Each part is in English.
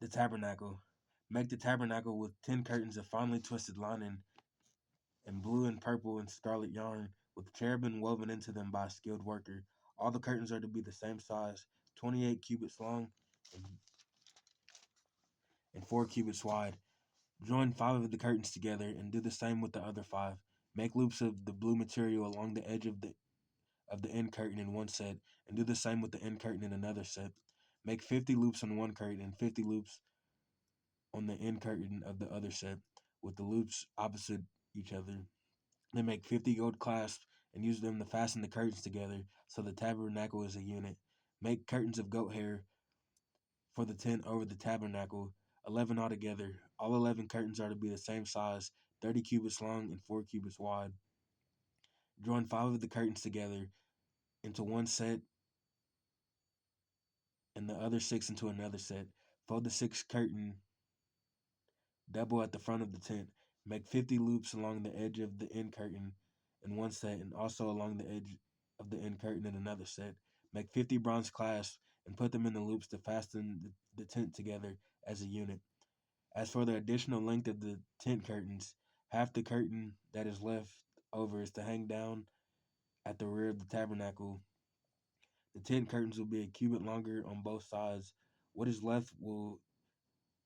The tabernacle. Make the tabernacle with 10 curtains of finely twisted lining and blue and purple and scarlet yarn, with cherubim woven into them by a skilled worker. All the curtains are to be the same size, 28 cubits long and, 4 cubits wide. Join 5 of the curtains together and do the same with the other 5. Make loops of the blue material along the edge of the end curtain in one set, and do the same with the end curtain in another set. Make 50 loops on one curtain and 50 loops on the end curtain of the other set, with the loops opposite each other. Then make 50 gold clasps and use them to fasten the curtains together so the tabernacle is a unit. Make curtains of goat hair for the tent over the tabernacle, 11 altogether. All 11 curtains are to be the same size, 30 cubits long and 4 cubits wide. Join 5 of the curtains together into one set and the other 6 into another set. Fold the 6th curtain double at the front of the tent. Make 50 loops along the edge of the end curtain in one set and also along the edge of the end curtain in another set. Make 50 bronze clasps and put them in the loops to fasten the tent together as a unit. As for the additional length of the tent curtains, half the curtain that is left over is to hang down at the rear of the tabernacle. The tent curtains will be a cubit longer on both sides. What is left will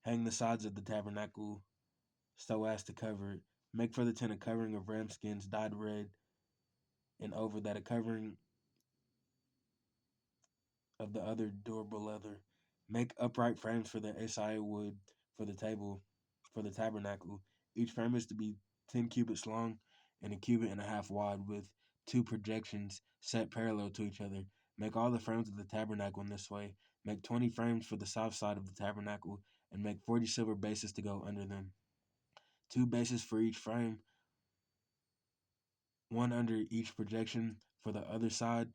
hang the sides of the tabernacle so as to cover it. Make for the tent a covering of ram skins dyed red, and over that a covering of the other durable leather. Make upright frames for the acacia wood for the table for the tabernacle. Each frame is to be 10 cubits long and a cubit and a half wide, with 2 projections set parallel to each other. Make all the frames of the tabernacle in this way. Make 20 frames for the south side of the tabernacle, and make 40 silver bases to go under them. 2 bases for each frame, one under each projection. For the other side,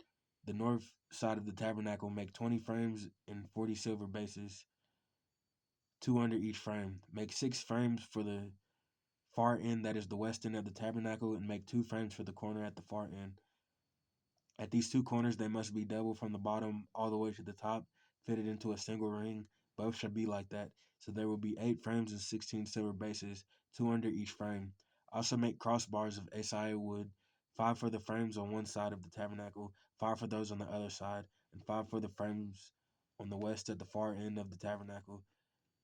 the north side of the tabernacle, make 20 frames and 40 silver bases, 2 under each frame. Make 6 frames for the far end, that is the west end of the tabernacle, and make 2 frames for the corner at the far end. At these 2 corners, they must be double from the bottom all the way to the top, fitted into a single ring. Both should be like that. So there will be 8 frames and 16 silver bases, 2 under each frame. Also make crossbars of acacia wood, 5 for the frames on one side of the tabernacle, 5 for those on the other side, and 5 for the frames on the west at the far end of the tabernacle.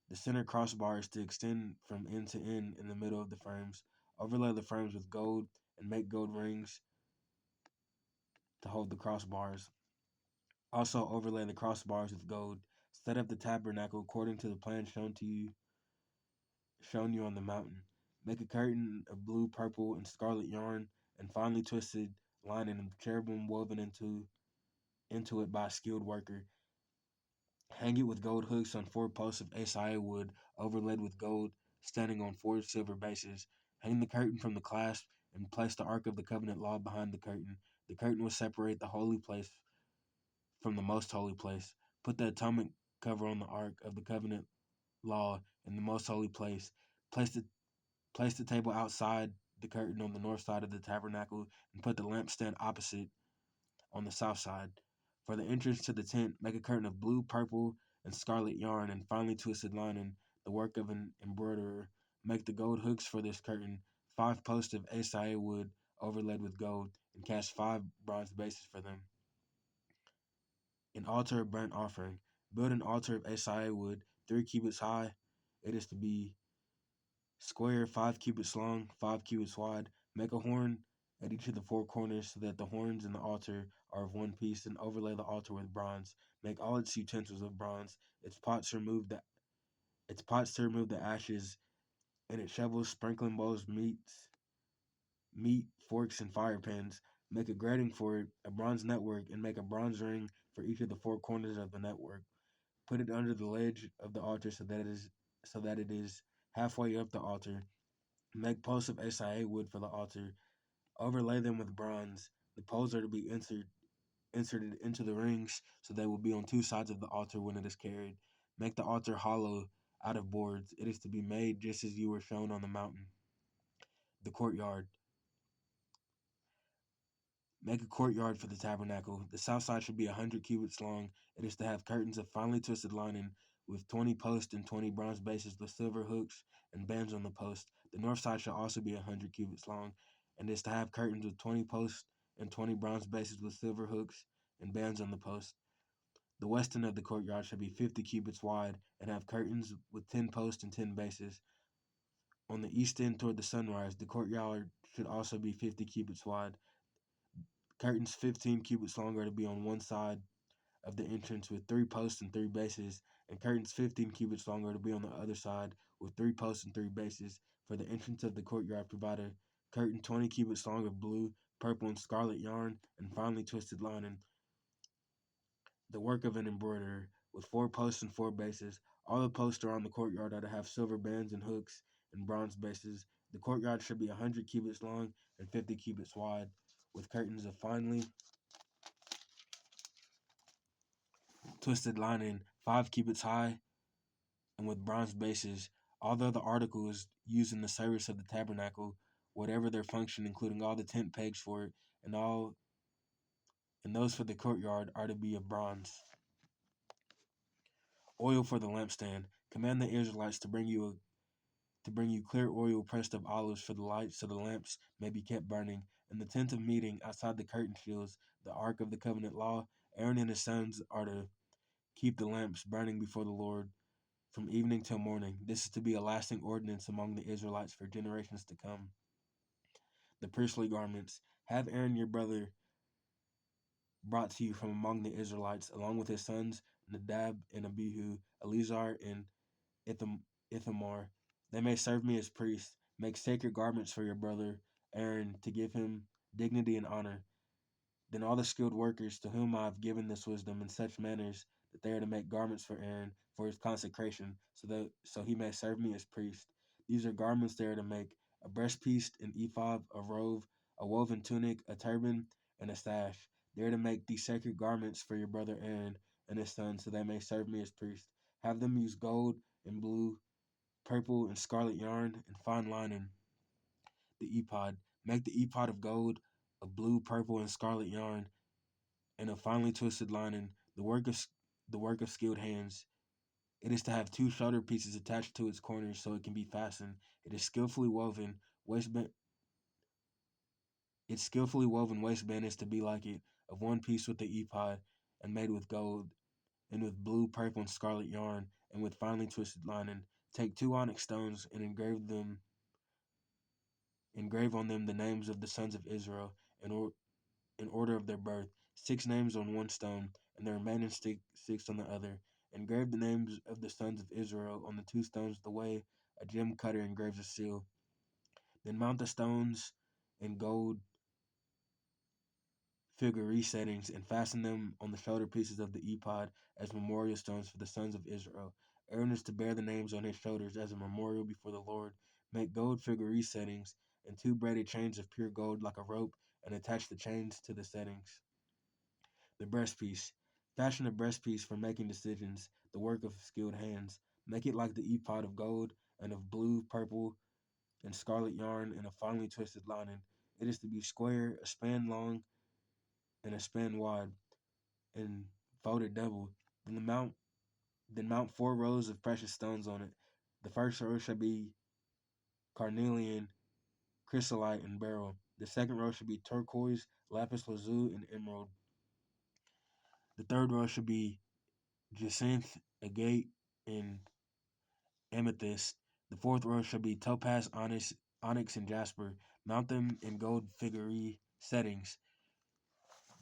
The center crossbar is to extend from end to end in the middle of the frames. Overlay the frames with gold and make gold rings to hold the crossbars. Also overlay the crossbars with gold. Set up the tabernacle according to the plan shown you on the mountain. Make a curtain of blue, purple, and scarlet yarn and finely twisted lining of cherubim woven into it by a skilled worker. Hang it with gold hooks on 4 posts of acacia wood overlaid with gold, standing on 4 silver bases. Hang the curtain from the clasp and place the Ark of the Covenant law behind the curtain. The curtain will separate the holy place from the most holy place. Put the atonement cover on the Ark of the Covenant law in the most holy place. Place the place the table outside the curtain on the north side of the tabernacle, and put the lampstand opposite on the south side. For the entrance to the tent, make a curtain of blue, purple, and scarlet yarn and finely twisted lining, the work of an embroiderer. Make the gold hooks for this curtain, 5 posts of acacia wood overlaid with gold, and cast 5 bronze bases for them. An altar of burnt offering. Build an altar of acacia wood, 3 cubits high. It is to be square, 5 cubits long, 5 cubits wide. Make a horn at each of the 4 corners so that the horns and the altar are of one piece, and overlay the altar with bronze. Make all its utensils of bronze. Its pots to remove the ashes, and its shovels, sprinkling bowls, meat, forks, and fire pans. Make a grating for it, a bronze network, and make a bronze ring for each of the 4 corners of the network. Put it under the ledge of the altar so that it is halfway up the altar. Make posts of acacia wood for the altar. Overlay them with bronze. The poles are to be inserted into the rings so they will be on 2 sides of the altar when it is carried. Make the altar hollow out of boards. It is to be made just as you were shown on the mountain. The courtyard. Make a courtyard for the tabernacle. The south side should be 100 cubits long. It is to have curtains of finely twisted lining with 20 posts and 20 bronze bases with silver hooks and bands on the post. The north side shall also be 100 cubits long, and is to have curtains with 20 posts and 20 bronze bases with silver hooks and bands on the post. The west end of the courtyard shall be 50 cubits wide, and have curtains with 10 posts and 10 bases. On the east end toward the sunrise, the courtyard should also be 50 cubits wide. Curtains 15 cubits long are to be on one side of the entrance with 3 posts and 3 bases, and curtains 15 cubits long are to be on the other side with 3 posts and 3 bases. For the entrance of the courtyard, provide a curtain 20 cubits long of blue, purple, and scarlet yarn and finely twisted lining, the work of an embroiderer, with 4 posts and 4 bases. All the posts around the courtyard are to have silver bands and hooks and bronze bases. The courtyard should be 100 cubits long and 50 cubits wide, with curtains of finely twisted lining 5 cubits high and with bronze bases. Although the articles used in the service of the tabernacle, whatever their function, including all the tent pegs for it, and those for the courtyard, are to be of bronze. Oil for the lampstand. Command the Israelites to bring you clear oil pressed of olives for the lights, so the lamps may be kept burning. In the tent of meeting, outside the curtain shields, the ark of the covenant law, Aaron and his sons are to keep the lamps burning before the Lord from evening till morning. This is to be a lasting ordinance among the Israelites for generations to come. The priestly garments. Have Aaron your brother brought to you from among the Israelites, along with his sons Nadab and Abihu, Eleazar and Ithamar. They may serve me as priests. Make sacred garments for your brother Aaron to give him dignity and honor. Then all the skilled workers to whom I have given this wisdom in such manners that they are to make garments for Aaron for his consecration, so he may serve me as priest. These are garments they are to make: a breastpiece, an ephod, a robe, a woven tunic, a turban, and a sash. They are to make these sacred garments for your brother Aaron and his son, so they may serve me as priest. Have them use gold and blue, purple, and scarlet yarn and fine lining. The ephod. Make the ephod of gold, of blue, purple, and scarlet yarn, and of finely twisted lining, the work of skilled hands. It is to have 2 shoulder pieces attached to its corners so it can be fastened. It is skillfully woven. Waistband. Its skillfully woven waistband is to be like it, of one piece with the ephod, and made with gold, and with blue, purple, and scarlet yarn, and with finely twisted lining. Take 2 onyx stones and engrave on them the names of the sons of Israel, in order of their birth, 6 names on one stone, and the remaining 6 on the other. Engrave the names of the sons of Israel on the 2 stones the way a gem cutter engraves a seal. Then mount the stones in gold figure settings and fasten them on the shoulder pieces of the ephod as memorial stones for the sons of Israel. Aaron is to bear the names on his shoulders as a memorial before the Lord. Make gold figure settings and 2 braided chains of pure gold like a rope, and attach the chains to the settings. The breastpiece. Fashion a breastpiece for making decisions, the work of skilled hands. Make it like the ephod of gold and of blue, purple, and scarlet yarn and a finely twisted lining. It is to be square, a span long, and a span wide, and folded double. Then mount 4 rows of precious stones on it. The first row shall be carnelian, chrysolite, and beryl. The second row should be turquoise, lapis lazuli, and emerald. The third row should be jacinth, agate, and amethyst. The fourth row shall be topaz, onyx, and jasper. Mount them in gold figure settings.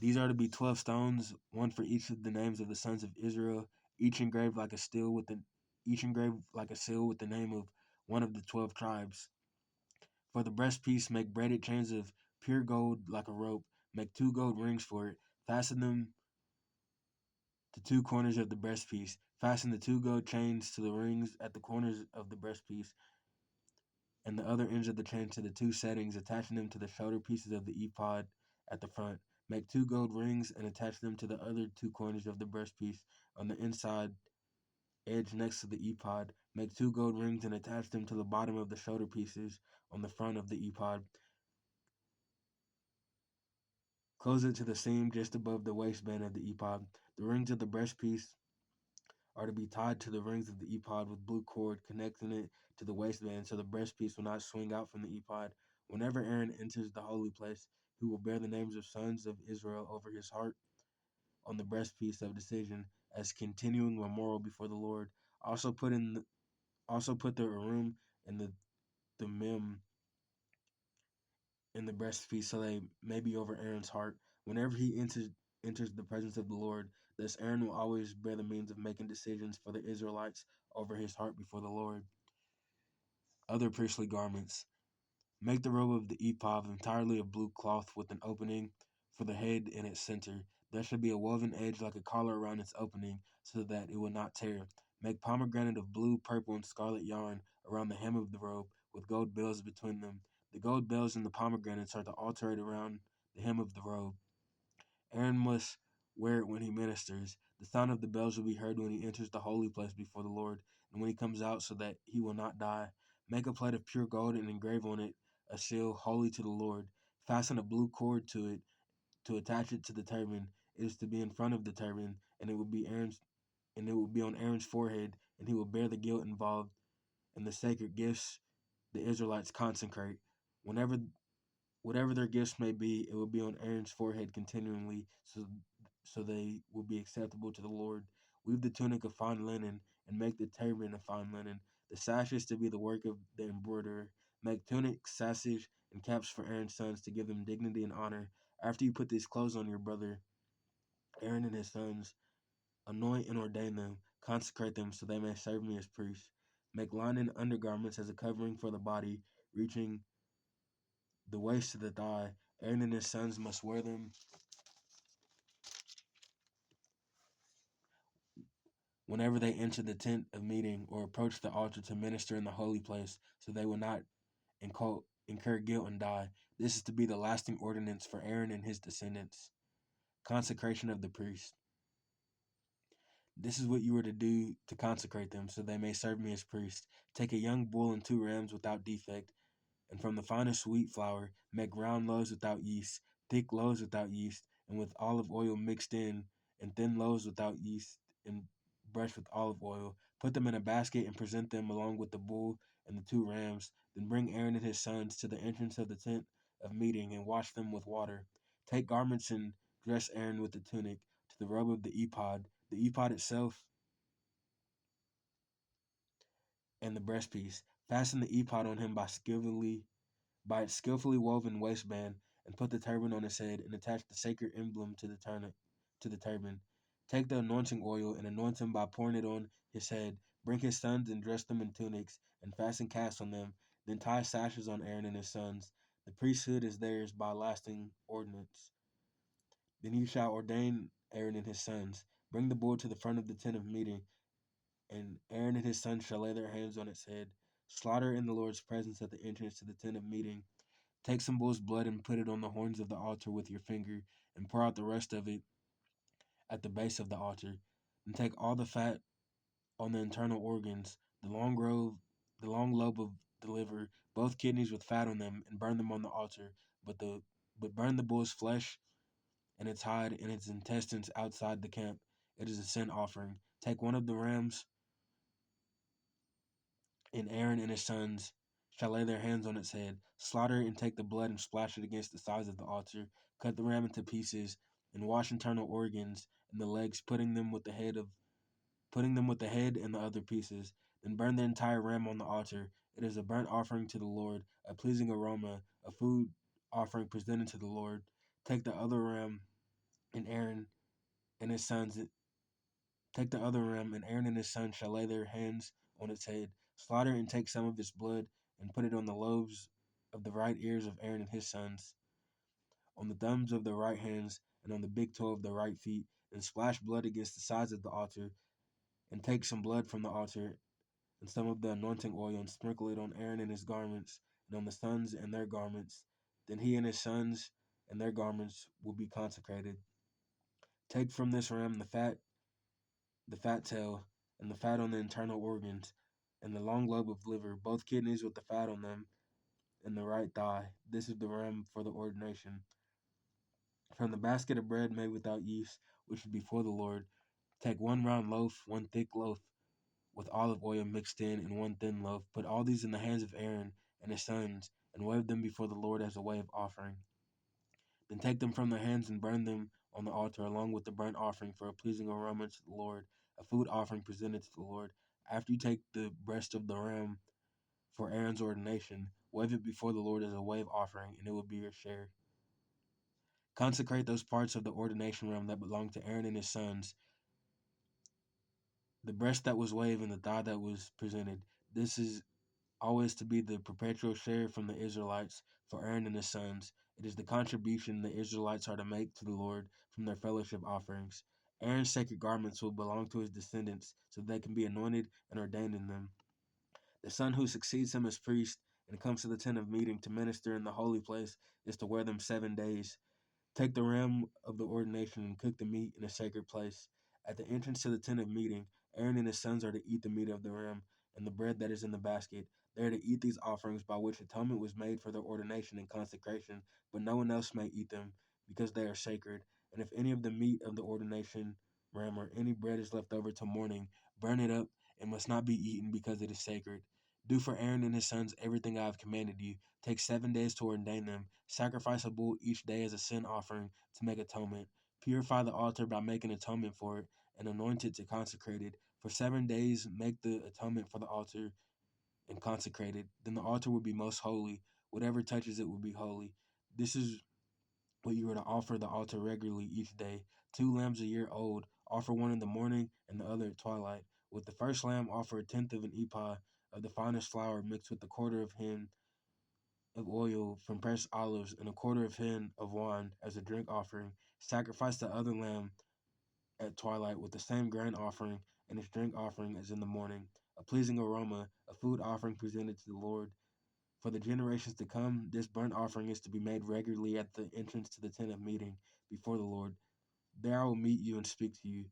These are to be 12 stones, one for each of the names of the sons of Israel, each engraved like a seal with the name of one of the 12 tribes. For the breastpiece, make braided chains of pure gold like a rope. Make 2 gold rings for it. Fasten them to 2 corners of the breastpiece. Fasten the 2 gold chains to the rings at the corners of the breastpiece, and the other ends of the chain to the 2 settings, attaching them to the shoulder pieces of the ephod at the front. Make 2 gold rings and attach them to the other 2 corners of the breastpiece on the inside edge next to the ephod. Make 2 gold rings and attach them to the bottom of the shoulder pieces on the front of the ephod. Close it to the seam just above the waistband of the ephod. The rings of the breastpiece are to be tied to the rings of the ephod with blue cord connecting it to the waistband so the breastpiece will not swing out from the ephod. Whenever Aaron enters the holy place, he will bear the names of sons of Israel over his heart on the breastpiece of decision as continuing memorial before the Lord. Also put in the, also put the Urim and the Mem in the breastpiece so they may be over Aaron's heart. Whenever he enters the presence of the Lord, thus Aaron will always bear the means of making decisions for the Israelites over his heart before the Lord. Other priestly garments. Make the robe of the ephod entirely of blue cloth with an opening for the head in its center. There should be a woven edge like a collar around its opening so that it will not tear. Make pomegranate of blue, purple, and scarlet yarn around the hem of the robe with gold bells between them. The gold bells and the pomegranates are to alternate around the hem of the robe. Aaron must wear it when he ministers. The sound of the bells will be heard when he enters the holy place before the Lord, and when he comes out, so that he will not die. Make a plate of pure gold and engrave on it a seal holy to the Lord. Fasten a blue cord to it to attach it to the turban. It is to be in front of the turban, and it will be on Aaron's forehead, and he will bear the guilt involved in the sacred gifts the Israelites consecrate. Whenever Whatever their gifts may be, it will be on Aaron's forehead continually, so they will be acceptable to the Lord. Weave the tunic of fine linen, and make the turban of fine linen. The sashes to be the work of the embroiderer. Make tunics, sashes, and caps for Aaron's sons to give them dignity and honor. After you put these clothes on your brother Aaron and his sons, anoint and ordain them, consecrate them so they may serve me as priests. Make linen undergarments as a covering for the body, reaching the waist to the thigh. Aaron and his sons must wear them whenever they enter the tent of meeting or approach the altar to minister in the holy place, so they will not incur guilt and die. This is to be the lasting ordinance for Aaron and his descendants. Consecration of the priest. This is what you are to do to consecrate them, so they may serve me as priests. Take a young bull and 2 rams without defect, and from the finest wheat flour make round loaves without yeast, thick loaves without yeast, and with olive oil mixed in, and thin loaves without yeast, and brushed with olive oil. Put them in a basket and present them along with the bull and the 2 rams. Then bring Aaron and his sons to the entrance of the tent of meeting and wash them with water. Take garments and dress Aaron with the tunic, to the robe of the ephod, the ephod itself, and the breastpiece. Fasten the ephod on him by its skillfully woven waistband, and put the turban on his head, and attach the sacred emblem to the turban. Take the anointing oil and anoint him by pouring it on his head. Bring his sons and dress them in tunics, and fasten casts on them. Then tie sashes on Aaron and his sons. The priesthood is theirs by lasting ordinance. Then you shall ordain Aaron and his sons. Bring the bull to the front of the tent of meeting, and Aaron and his sons shall lay their hands on its head. Slaughter in the Lord's presence at the entrance to the tent of meeting. Take some bull's blood and put it on the horns of the altar with your finger, and pour out the rest of it at the base of the altar. And take all the fat on the internal organs, the long lobe of the liver, both kidneys with fat on them, and burn them on the altar. But burn the bull's flesh and its hide and its intestines outside the camp. It is a sin offering. Take one of the rams, and Aaron and his sons shall lay their hands on its head. Slaughter it and take the blood and splash it against the sides of the altar. Cut the ram into pieces and wash internal organs and the legs, putting them with the head and the other pieces. Then burn the entire ram on the altar. It is a burnt offering to the Lord, a pleasing aroma, a food offering presented to the Lord. Take the other ram and Aaron and his sons Take the other ram, and Aaron and his sons shall lay their hands on its head. Slaughter and take some of its blood, and put it on the lobes of the right ears of Aaron and his sons, on the thumbs of the right hands, and on the big toe of the right feet, and splash blood against the sides of the altar, and take some blood from the altar, and some of the anointing oil, and sprinkle it on Aaron and his garments, and on the sons and their garments. Then he and his sons and their garments will be consecrated. Take from this ram the fat tail, and the fat on the internal organs, and the long lobe of liver, both kidneys with the fat on them, and the right thigh. This is the ram for the ordination. From the basket of bread made without yeast, which is before the Lord, Take 1 round loaf, 1 thick loaf with olive oil mixed in, and 1 thin loaf. Put all these in the hands of Aaron and his sons, and wave them before the Lord as a wave offering. Then take them from their hands and burn them on the altar, along with the burnt offering for a pleasing aroma to the Lord, a food offering presented to the Lord. After you take the breast of the ram for Aaron's ordination, wave it before the Lord as a wave offering, and it will be your share. Consecrate those parts of the ordination ram that belong to Aaron and his sons, the breast that was waved and the thigh that was presented. This is always to be the perpetual share from the Israelites for Aaron and his sons. It is the contribution the Israelites are to make to the Lord from their fellowship offerings. Aaron's sacred garments will belong to his descendants, so they can be anointed and ordained in them. The son who succeeds him as priest and comes to the tent of meeting to minister in the holy place is to wear them 7 days. Take the ram of the ordination and cook the meat in a sacred place. At the entrance to the tent of meeting, Aaron and his sons are to eat the meat of the ram and the bread that is in the basket. They are to eat these offerings by which atonement was made for their ordination and consecration, but no one else may eat them, because they are sacred. And if any of the meat of the ordination ram or any bread is left over till morning, burn it up. It must not be eaten, because it is sacred. Do for Aaron and his sons everything I have commanded you. Take 7 days to ordain them. Sacrifice a bull each day as a sin offering to make atonement. Purify the altar by making atonement for it, and anoint it to consecrate it. For 7 days make the atonement for the altar and consecrate it. Then the altar will be most holy. Whatever touches it will be holy. This is what you are to offer the altar regularly each day. 2 lambs a year old. Offer one in the morning and the other at twilight. With the first lamb, offer a tenth of an ephah of the finest flour mixed with a quarter of hin of oil from pressed olives and a quarter of hin of wine as a drink offering. Sacrifice the other lamb at twilight with the same grain offering and its drink offering as in the morning, a pleasing aroma, a food offering presented to the Lord. For the generations to come, this burnt offering is to be made regularly at the entrance to the tent of meeting before the Lord. There I will meet you and speak to you.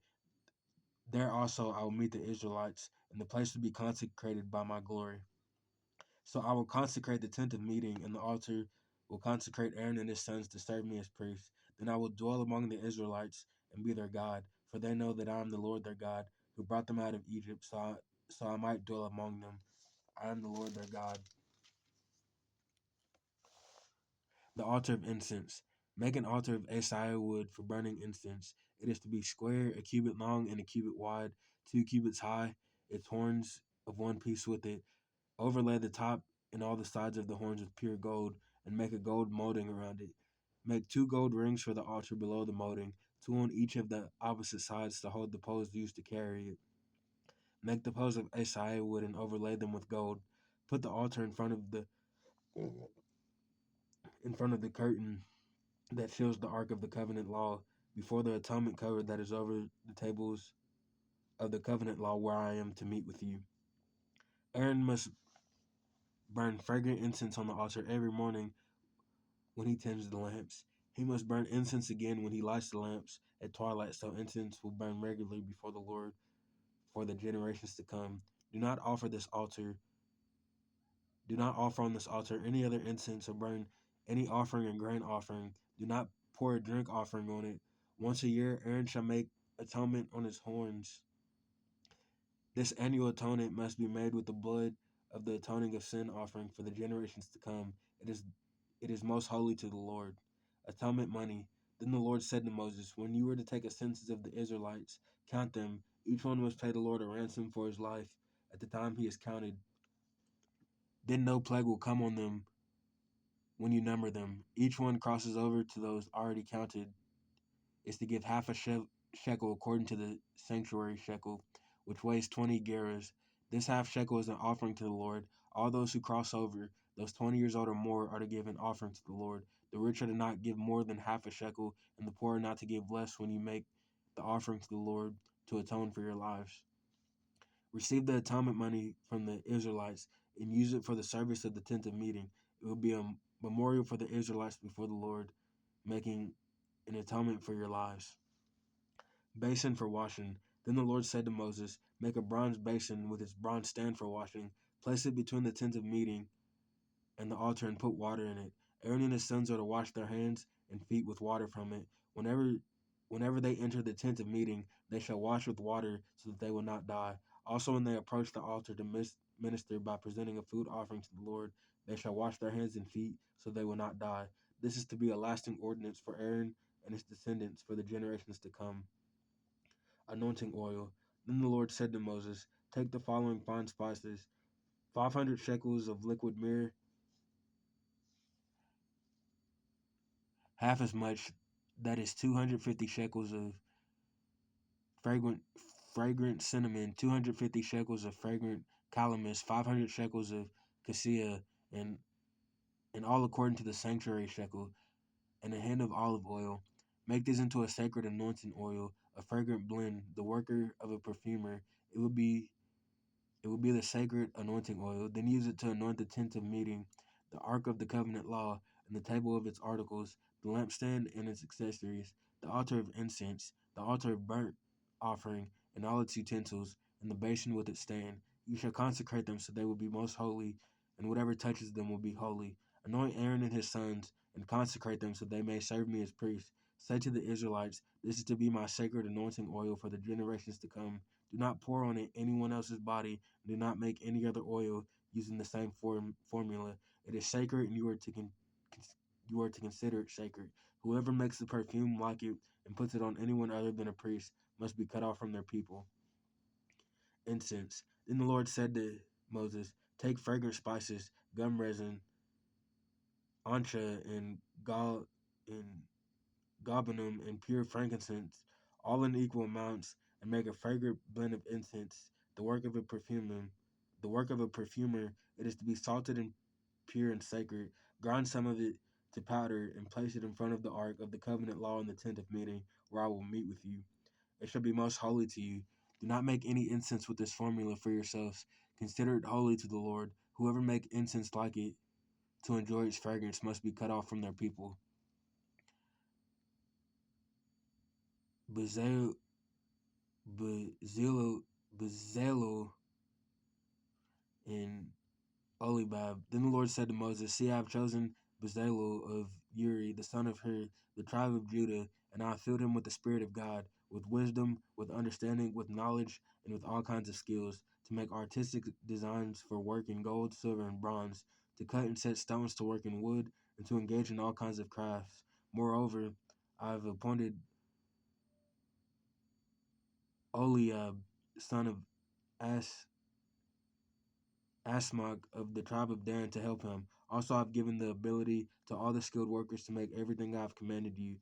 There also I will meet the Israelites, and the place will be consecrated by my glory. So I will consecrate the tent of meeting, and the altar will consecrate Aaron and his sons to serve me as priests. Then I will dwell among the Israelites and be their God, for they know that I am the Lord their God, who brought them out of Egypt, so I might dwell among them. I am the Lord their God. The altar of incense. Make an altar of acacia wood for burning incense. It is to be square, a cubit long and a cubit wide, 2 cubits high, its horns of one piece with it. Overlay the top and all the sides of the horns with pure gold, and make a gold molding around it. Make 2 gold rings for the altar below the molding, 2 on each of the opposite sides to hold the poles used to carry it. Make the poles of acacia wood and overlay them with gold. Put the altar in front of the curtain that shields the ark of the covenant law, before the atonement cover that is over the tables of the covenant law, where I am to meet with you. Aaron must burn fragrant incense on the altar every morning when he tends the lamps. He must burn incense again when he lights the lamps at twilight, so incense will burn regularly before the Lord for the generations to come. Do not offer this altar. Do not offer on this altar any other incense or burn any offering or grain offering. Do not pour a drink offering on it. Once a year, Aaron shall make atonement on his horns. This annual atonement must be made with the blood of the atoning of sin offering for the generations to come. It is most holy to the Lord. Atonement money. Then the Lord said to Moses, when you were to take a census of the Israelites, count them. Each one must pay the Lord a ransom for his life at the time he is counted. Then no plague will come on them when you number them. Each one crosses over to those already counted is to give half a shekel according to the sanctuary shekel, which weighs 20 gerahs. This half shekel is an offering to the Lord. All those who cross over, those 20 years old or more, are to give an offering to the Lord. The rich are to not give more than half a shekel, and the poor are not to give less when you make the offering to the Lord to atone for your lives. Receive the atonement money from the Israelites and use it for the service of the tent of meeting. It will be a memorial for the Israelites before the Lord, making an atonement for your lives. Basin for washing. Then the Lord said to Moses, make a bronze basin with its bronze stand for washing. Place it between the tent of meeting and the altar and put water in it. Aaron and his sons are to wash their hands and feet with water from it. Whenever Whenever they enter the tent of meeting, they shall wash with water so that they will not die. Also, when they approach the altar to minister by presenting a food offering to the Lord, they shall wash their hands and feet so they will not die. This is to be a lasting ordinance for Aaron and his descendants for the generations to come. Anointing oil. Then the Lord said to Moses, take the following fine spices: 500 shekels of liquid myrrh, half as much, that is 250 shekels of fragrant fragrant cinnamon, 250 shekels of fragrant calamus, 500 shekels of cassia, and all according to the sanctuary shekel, and a hin of olive oil. Make this into a sacred anointing oil, a fragrant blend, the worker of a perfumer. It will be It will be the sacred anointing oil. Then use it to anoint the tent of meeting, the ark of the covenant law, and the table of its articles, the lampstand and its accessories, the altar of incense, the altar of burnt offering, and all its utensils, and the basin with its stand. You shall consecrate them so they will be most holy, and whatever touches them will be holy. Anoint Aaron and his sons, and consecrate them so they may serve me as priests. Say to the Israelites, this is to be my sacred anointing oil for the generations to come. Do not pour on it anyone else's body. Do not make any other oil using the same formula. It is sacred, and you are to consider it sacred. Whoever makes the perfume like it and puts it on anyone other than a priest must be cut off from their people. Incense. Then the Lord said to Moses, take fragrant spices, gum resin, ancha, and galbanum, and pure frankincense, all in equal amounts, and make a fragrant blend of incense, the work of a perfumer. The work of a perfumer. It is to be salted and pure and sacred. Grind some of it to powder and place it in front of the ark of the covenant law in the tent of meeting, where I will meet with you. It shall be most holy to you. Do not make any incense with this formula for yourselves. Consider it holy to the Lord. Whoever make incense like it to enjoy its fragrance must be cut off from their people. Bezalel, Bezalel, and Olibab. Then the Lord said to Moses, see, I have chosen Bezalel of Uri, the son of Hur, the tribe of Judah, and I have filled him with the Spirit of God, with wisdom, with understanding, with knowledge, and with all kinds of skills, to make artistic designs for work in gold, silver, and bronze, to cut and set stones, to work in wood, and to engage in all kinds of crafts. Moreover, I have appointed Oliab, son of As Asmach of the tribe of Dan, to help him. Also, I've given the ability to all the skilled workers to make everything I've commanded you: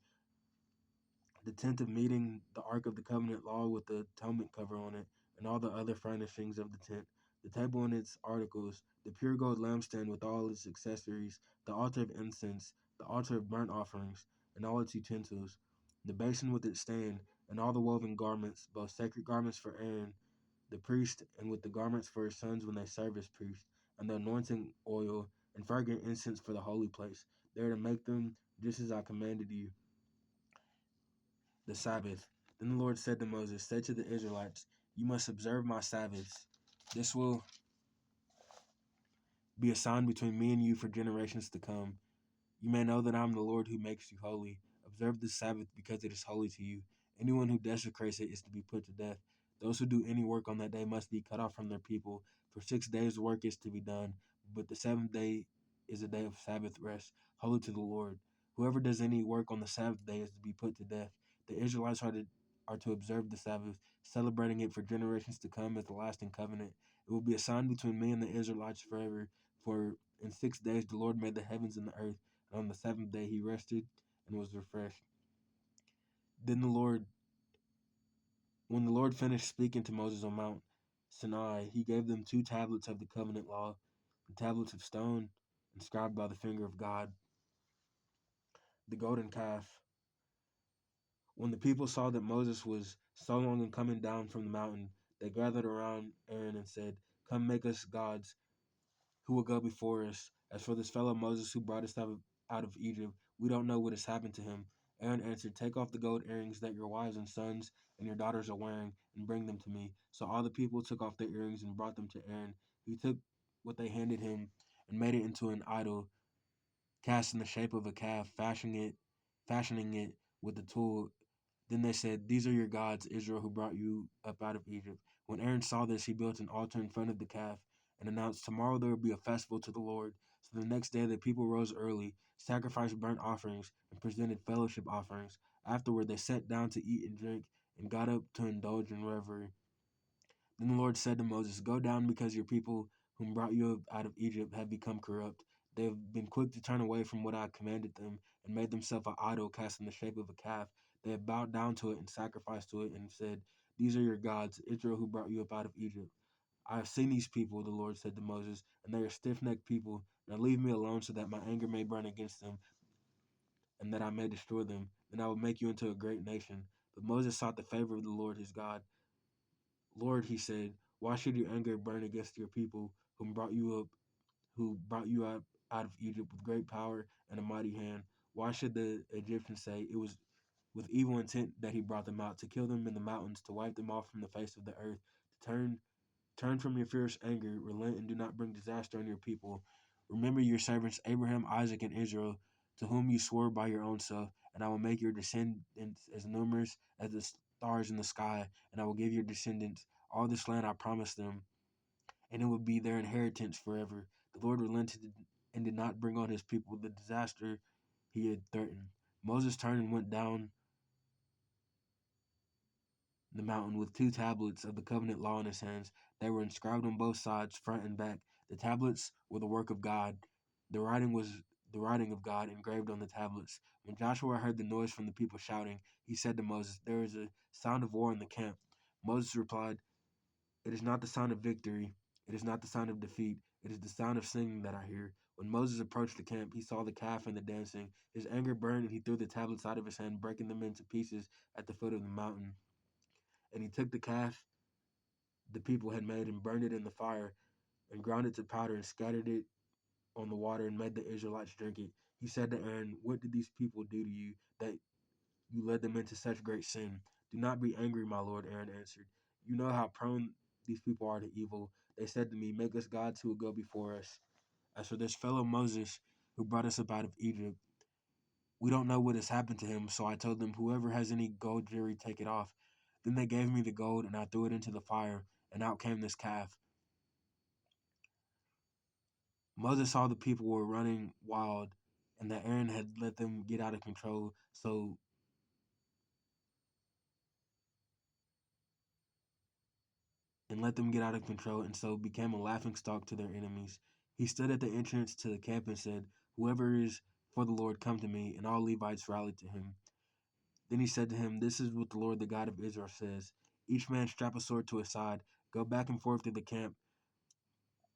the tent of meeting, the ark of the covenant law with the atonement cover on it, and all the other furnishings of the tent, the table and its articles, the pure gold lampstand with all its accessories, the altar of incense, the altar of burnt offerings, and all its utensils, the basin with its stand, and all the woven garments, both sacred garments for Aaron the priest, and with the garments for his sons when they serve as priests, and the anointing oil and fragrant incense for the holy place. They are to make them just as I commanded you. The Sabbath. Then the Lord said to Moses, say to the Israelites, you must observe my Sabbaths. This will be a sign between me and you for generations to come. You may know that I am the Lord who makes you holy. Observe the Sabbath because it is holy to you. Anyone who desecrates it is to be put to death. Those who do any work on that day must be cut off from their people. For 6 days work is to be done, but the seventh day is a day of Sabbath rest, holy to the Lord. Whoever does any work on the Sabbath day is to be put to death. The Israelites are to observe the Sabbath, celebrating it for generations to come as a lasting covenant. It will be a sign between me and the Israelites forever. For in 6 days the Lord made the heavens and the earth, and on the seventh day he rested and was refreshed. Then when the Lord finished speaking to Moses on Mount Sinai, he gave them 2 tablets of the covenant law, the tablets of stone inscribed by the finger of God. The golden calf. When the people saw that Moses was so long in coming down from the mountain, they gathered around Aaron and said, come make us gods who will go before us. As for this fellow Moses who brought us out of Egypt, we don't know what has happened to him. Aaron answered, take off the gold earrings that your wives and sons and your daughters are wearing and bring them to me. So all the people took off their earrings and brought them to Aaron. He took what they handed him and made it into an idol cast in the shape of a calf, fashioning it with the tool Then they said, "These are your gods, Israel, who brought you up out of Egypt." When Aaron saw this, he built an altar in front of the calf and announced, "Tomorrow there will be a festival to the Lord." So the next day the people rose early, sacrificed burnt offerings, and presented fellowship offerings. Afterward they sat down to eat and drink and got up to indulge in revelry. Then the Lord said to Moses, "Go down, because your people whom brought you up out of Egypt have become corrupt. They have been quick to turn away from what I commanded them and made themselves an idol cast in the shape of a calf. They have bowed down to it and sacrificed to it and said, 'These are your gods, Israel, who brought you up out of Egypt.' I have seen these people," the Lord said to Moses, "and they are stiff-necked people. Now leave me alone so that my anger may burn against them and that I may destroy them. Then I will make you into a great nation." But Moses sought the favor of the Lord his God. "Lord," he said, "why should your anger burn against your people who brought you up out of Egypt with great power and a mighty hand? Why should the Egyptians say it was with evil intent that he brought them out, to kill them in the mountains, to wipe them off from the face of the earth, to turn from your fierce anger, relent and do not bring disaster on your people? Remember your servants Abraham, Isaac, and Israel, to whom you swore by your own self, and I will make your descendants as numerous as the stars in the sky, and I will give your descendants all this land I promised them, and it will be their inheritance forever." The Lord relented and did not bring on his people the disaster he had threatened. Moses turned and went down the mountain with 2 tablets of the covenant law in his hands. They were inscribed on both sides, front and back. The tablets were the work of God. The writing was the writing of God engraved on the tablets. When Joshua heard the noise from the people shouting, he said to Moses, "There is a sound of war in the camp." Moses replied, "It is not the sound of victory. It is not the sound of defeat. It is the sound of singing that I hear." When Moses approached the camp, he saw the calf and the dancing. His anger burned, and he threw the tablets out of his hand, breaking them into pieces at the foot of the mountain. And he took the calf the people had made and burned it in the fire and ground it to powder and scattered it on the water and made the Israelites drink it. He said to Aaron, "What did these people do to you that you led them into such great sin?" "Do not be angry, my lord," Aaron answered. "You know how prone these people are to evil. They said to me, 'Make us gods who will go before us.' As for this fellow Moses who brought us up out of Egypt, we don't know what has happened to him, so I told them, 'Whoever has any gold jewelry, take it off.' Then they gave me the gold, and I threw it into the fire, and out came this calf." Moses saw the people were running wild and that Aaron had let them get out of control, and so became a laughing stock to their enemies. He stood at the entrance to the camp and said, "Whoever is for the Lord, come to me," and all Levites rallied to him. Then he said to him, "This is what the Lord, the God of Israel, says. Each man strap a sword to his side, go back and forth through the camp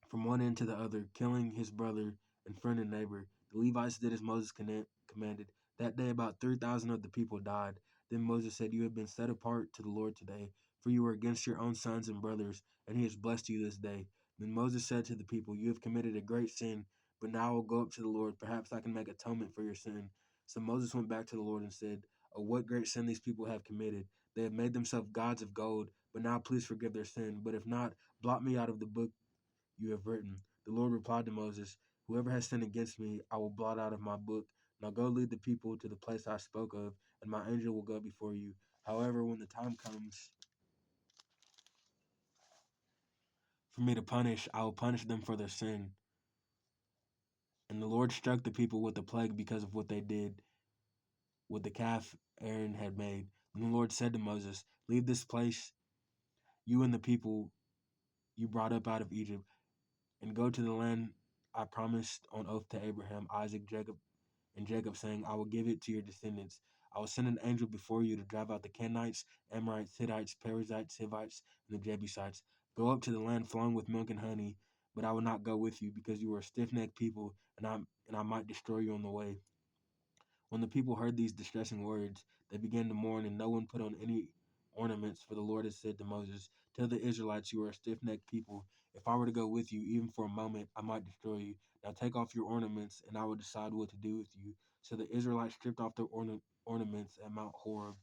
from one end to the other, killing his brother and friend and neighbor." The Levites did as Moses commanded. That day about 3,000 of the people died. Then Moses said, "You have been set apart to the Lord today, for you were against your own sons and brothers, and he has blessed you this day." Then Moses said to the people, "You have committed a great sin, but now I will go up to the Lord. Perhaps I can make atonement for your sin." So Moses went back to the Lord and said, "Oh, what great sin these people have committed. They have made themselves gods of gold, but now please forgive their sin. But if not, blot me out of the book you have written." The Lord replied to Moses, "Whoever has sinned against me, I will blot out of my book. Now go lead the people to the place I spoke of, and my angel will go before you. However, when the time comes for me to punish, I will punish them for their sin." And the Lord struck the people with a plague because of what they did with the calf Aaron had made. And the Lord said to Moses, "Leave this place, you and the people you brought up out of Egypt, and go to the land I promised on oath to Abraham, Isaac, Jacob, saying, 'I will give it to your descendants.' I will send an angel before you to drive out the Canaanites, Amorites, Hittites, Perizzites, Hivites, and the Jebusites. Go up to the land flowing with milk and honey, but I will not go with you, because you are a stiff-necked people, and I might destroy you on the way." When the people heard these distressing words, they began to mourn, and no one put on any ornaments, for the Lord had said to Moses, "Tell the Israelites, you are a stiff-necked people. If I were to go with you, even for a moment, I might destroy you. Now take off your ornaments, and I will decide what to do with you." So the Israelites stripped off their ornaments at Mount Horeb.